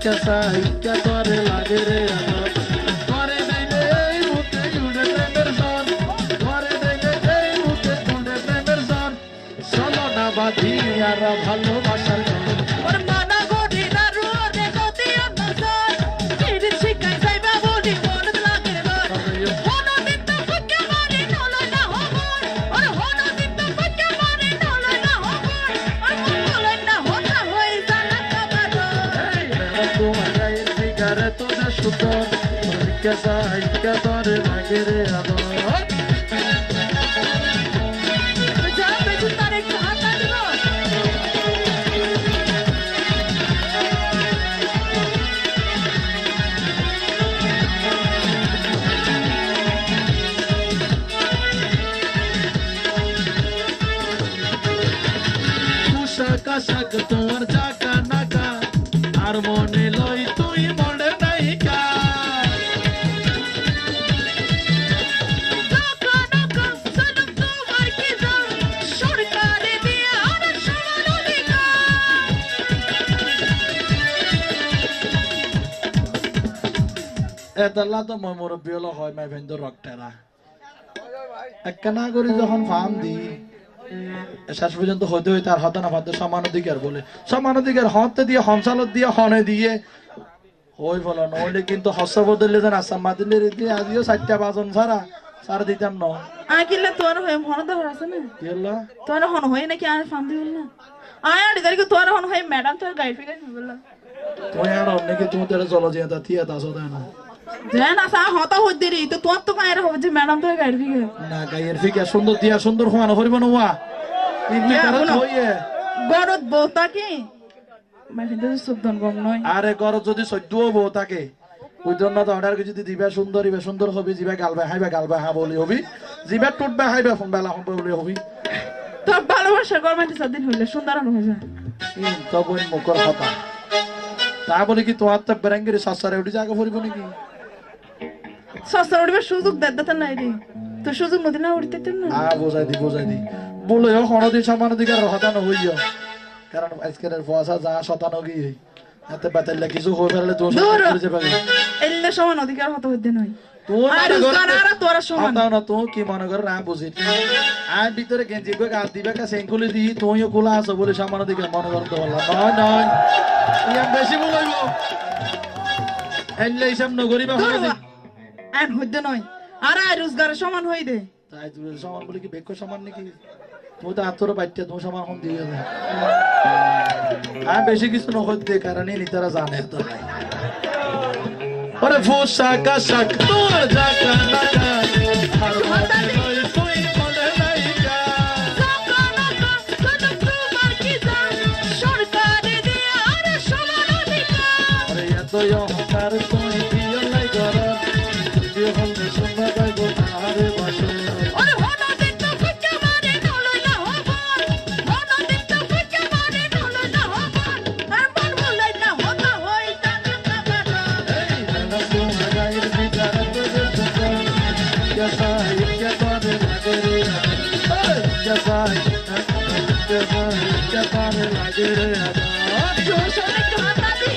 कैसा क्या तोरे लागे रे तोरे देंगे मुझे जुड़े प्रेमेर सन तोरे देंगे मुझे जुड़े प्रेमेर सन चलो ना बाधी यारा ভালোবাসার ওর মানা গড়ি না রুরে গতি আমসর চিড়ি শিকাই যাইবা বলি মন লাগে রে হনো দিন তো ফুকে মারি নলো না হবর ওর হনো দিন তো ফুকে মারি নলো না হবর ওর মন বলে না হতা হই জানা কাবারো तू आया फिगारे तो ना सुतर कैसा क्या तोरे लागे रे যা বেজু তারে হাতা দিব শাক তোমার চাকা নাকা আর মনে লই তুই মনে নাইকা নাকা নাকা সনম তোমার কি জান সরকারে দিয়ে আর সমান অধিকার এতলা তো মই মুরব্বী হলো হয় মাই ভেন্দ রক্তেরা একখানা করে যখন ফার্ম দি শেষ পর্যন্ত হতে হইতে আর হতে না হতে সমান অধিকার বলে সমান অধিকার হতে দিয়ে হমসালত দিয়ে হনে দিয়ে হই বলো নইলে কিন্তু হস্য বদলে যেন আসাম মাদিলে দিয়ে আজিও 4টা বাজন ছাড়া সার দিতাম ন আকিলে তোর হয়ে মন তো আছে না কি হলো তোর হন হই নাকি আর ফাম দিল না আয় আড়ি দাঁড়ি তোর হন হই ম্যাডাম তোর গাইড ফিগার বললা তুই আর অনেকে তুমি তেরে চলো যে তা থিয়া তাসো দেয় না জানা সা হতা হই দেরি তো তোর তো কায়ের হবে যে ম্যাডাম তোর গাইড ফিগার না গায়ের ফিকে সুন্দর দিয়া সুন্দর হওয়ানো হরিব না ওয়া ইনলি কারণ হইয়ে গরদ বউতা কি মাই কিন্তু সুদন গম নয় আরে গরদ যদি সদ্যও বউ থাকে ওই জন্য তো অর্ডার যদি দিবা সুন্দর হবে জিবা গালবা হা বলি হবি জিবা টুটবা হাইবা ফোন বেলা হম বলি হবি তোর ভালোবাসা গরমাইতে সাদিন হইলে সুন্দর হয়ে যায় তো বই মুখর কথা তা বলি কি তোমার তো বেরাঙ্গিরি সসারে উঠি জায়গা পড়িব নাকি সস্তা উঠবে সুযোগ দেতে নাই রে তো সুযোগ নদী না উঠতে না বুঝাই দি বলো হনদি সমান অধিকার হতানো হইও কারণ আজকের ফসা যা শতানো কি এতে বাতাইলে কিছু হয়ে ফেললে দোষ করে যাবে এলে সমান অধিকার হতে হইতে নয় তোর আর উস্কানারা তোরা সমান হতাও না তো কি মনে করে না বুঝি আর ভিতরে গেঞ্জি কই গাল দিবে কা সেঙ্কুলি দি তুইও কোলা আছো বলে সমান অধিকার মনে করতে বললা নয় ইয়াম বেশি বলইব এলে হিসাব নগরিবা হবে আন হইতে নয় আর রোজগার সমান হই দে তাই তুই সমান বলে কি বেক্ষ সমান নাকি তুই তো আতর বাইতে তুই সমান হম দিয়ে দে আর বেশি কিছু ন হইতে কারণ এই নিতারা জানে তো নাই ওরে ফুসা কাশাক তোর জাকা নাকা আর মনে লই তুই মনে নাইকা জাকা নাকা সনম তোমার কি জান সরকারে দিয়ে আর সমান অধিকার আরে এত হকার তুই দিও নাই গরম দিও হল সুন্দর গাইবো আরে বাসো ওরে হনো দিন তো ফুকে মারে নলো না হবর হনো দিন তো ফুকে মারে নলো না হবর আর মন বলে না হতা হই জানা কাবারো এই না তো গায়ের ভিতরে তো कैसा क्या तोरे लागे रे कैसा क्या तोरे लागे रे जोश में कहता दी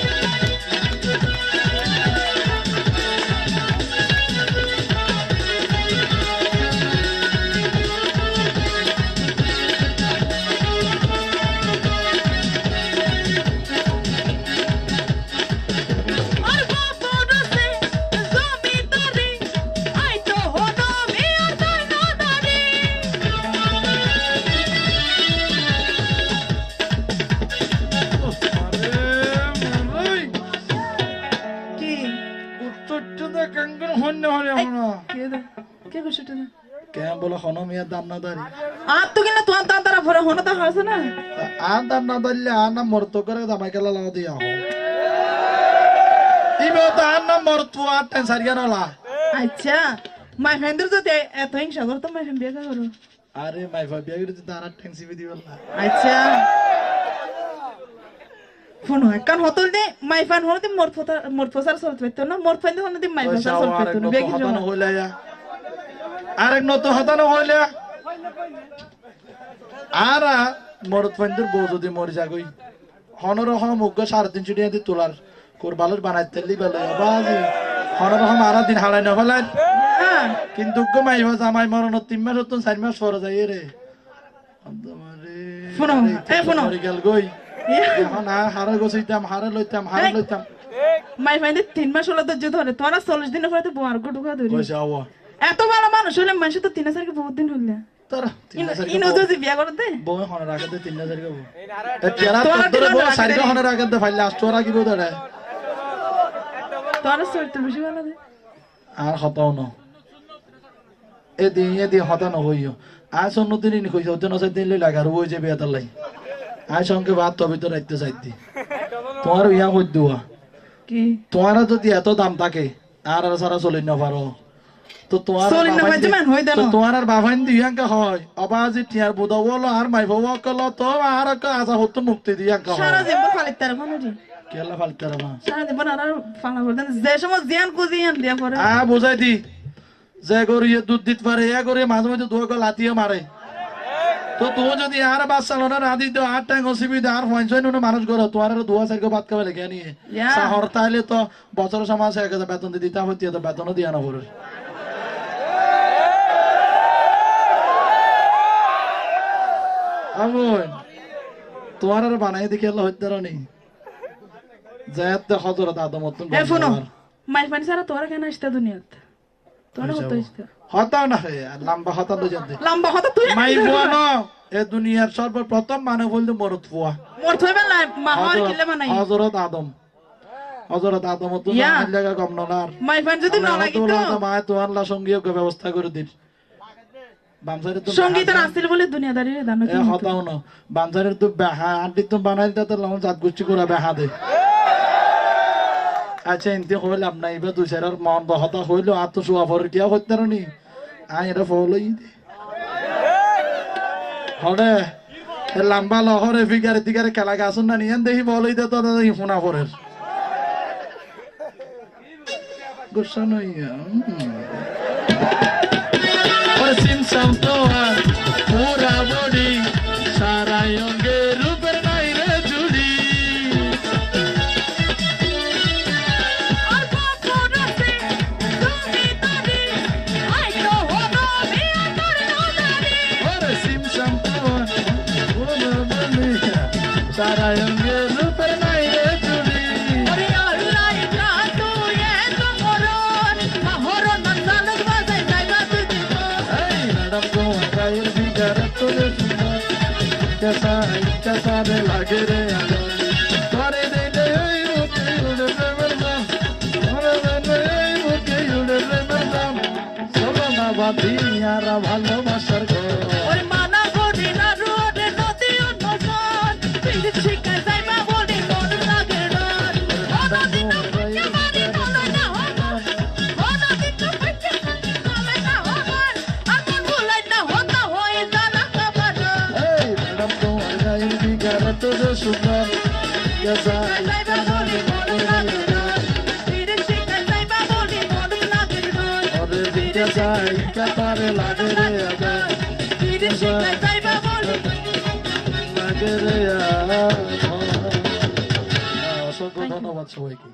বলো হনো মিয়া দাম না দাঁড়ি আর তো কিনা তোমার দাম তারা ভরে হনো তো হাসে না আর দাম না দাঁড়িয়ে আর না মরতো করে দামাই কেলা লাগা দিয়া হো ইবে তো আর না মরতো আর টেনশন গেল না আচ্ছা মাই ফ্রেন্ডের তো এত হিংসা করতো মাই ফ্রেন্ড বিয়ে করো আরে মাই ভাই বিয়ে করে তার আর টেনশন দিবি বললা আচ্ছা ফোন হয় কারণ হতল দে মাই ফান হতে মোর ফসার সলতে পারতো না মোর ফান হতে মাই ফসার সলতে পারতো না বেগি হতানো হইলা আরেক নতুন হতানো হইলা আর মরত ফাইন্দুর বউ যদি মরে যাগই হনর হন মুগ্গ 350 টাকা দিয়ে তোলার কোরবালুর বানাইতে লিবেলে বাজি হনরকম আরা দিন হারাই না ফেলেন হ্যাঁ কিন্তু ঘুমাইব জামাই মরণ 3 মাস হতো 4 মাস পরে যাই রে শোনো, এই শোনো। গেল গই এখন হারে গছিতাম হারে লইতাম মাই ফাইনে 3 মাস হলো তো যে ধরে তোরা 40 দিনের পরে তো বোয়ার গুটু খা ধরি কইছে আওয়া এত ভালো মানুষ হলে মানুষ তো 3000 কে বহুত দিন হইলে তোরা ইনো যদি বিয়া করে দে বউ হন রাখে দে 3000 কে বউ এ তেরা তোর বউ সারিকে হন রাখে দে ফাইলে আষ্ট রাখিব তোরা তোরা সরতে বেশি ভালো দে আর হতাও না এদি হতা না হইও আজ অন্যদিন নি কইছে ওজন আছে দিন লই লাগার ওই যে বিয়া তালাই আজ সঙ্গে বাদ তবে তো রাখতে চাইতি তোমার ইয়া কই দুয়া কি তোমার যদি এত দাম থাকে আর সারা চলি না পারো তো তোমার চলি না বাজে মান হই দেন তো তোমার আর বাবাইন দিয়াঙ্কা হয় অবাজি টিয়ার বুদা বলো আর মাই বাবা কল তো আর কা আজা হতো মুক্তি দিয়াঙ্কা হয় সারা জীবন ফালিত তার কোন জি কেলা ফালতারা মা সারা জীবন আর ফালা করে দেন যে সময় জিয়ান কুজিয়ান দিয়া করে বুঝাই দি যে গরিয়ে দুধ দিতে পারে এ করে মাঝে মাঝে দুয়া গো লাতিয়ে মারে তো তুই যদি আর বাচ্চা লোনা না দিত আর টাইম অসুবিধা আর পঞ্চাশ নুন মানুষ গড় তোমার আর দুয়া চারকে বাদ খাবে লেখা নিয়ে শহর তাইলে তো বছর সমাজ 1000 বেতন দিতে হইতে তো বেতনও দিয়া না পড়ে আমন তোমার আর বানাই দেখে আল্লাহ হইতে রানি জায়াত হযরত আদম মতন এ শুনো মাই ফানি সারা তোরা কেন আসতে দুনিয়াত তোরা হতো আসতে হতাও না হে লম্বা হতা লই যাতে লম্বা হতো তুই মাই বুয়ানো এ দুনিয়ার সর্বপ্রথম মানব হইল মরদ ফুয়া মোর থইবে না মা হর কিলে বানাই হযরত আদম তো লাগা কম নলার মাই ফানি যদি না লাগিতো মা তো আল্লাহ সঙ্গীয় ব্যবস্থা করে দিন বামসারে তো সঙ্গীত আসছিল বলে দুনিয়াদারি রে দানো এ হতাও না বামসারে তো বাহা আড্ডি তো বানাইতে তো লম জাত গুচ্ছি করা বাহা দে আচ্ছা ইনতে হইল আপনা ইবা দুসেরার মন বহতা হইল আত সুয়া ফর কিয়া হইতে রনি আই এটা ফলই দে হরে এ লম্বা লহরে ফিগারে দিগারে খেলা গাছন না নিয়েন দেখি বলই দে তো দেখি ফোনা ফরের গুসা নইয়া ওরে সিনসাম তো আর পুরা বডি সারা অঙ্গে রূপের নাই রে জুড়ি ওরে সিনসাম তো আর পুরা বডি সারা অঙ্গে রূপের নাই রে জুড়ি ওরে আল্লাহ ইকরা তুই এত মরণ মহরণ নন্দাল বাজাই যাইবা তুই এই ম্যাডাম তো গায়ের ফিগারে তোরে कैसा दे लागे रे आलो तोरे दे दे मुके उड़े रे मरदाम तोरे दे दे मुके उड़े रे मरदाम सोलो ना बाती यारा ভালোবাসার গো ওরে মানা করি না রোডে নদী অন্যজন তুই শিকার যাইবা বলি মন লাগে ডর নদী তো পুজো মারি নলে না হগন নদী তো পুজো মারি নলে না হগন আমন ভুলাই না হতা হই জানা খবর এই ম্যাডাম তো গায়ের ফিগারে তোরে সুন্দর कैसा যাইবা বলি মন লাগে ডর তুই শিকার যাইবা বলি মন লাগে ডর और कैसा इनका तारे लागे रे आलो তুই শিকার যাইবা বলি लागे रे यार অসংখ্য ধন্যবাদ সবাইকে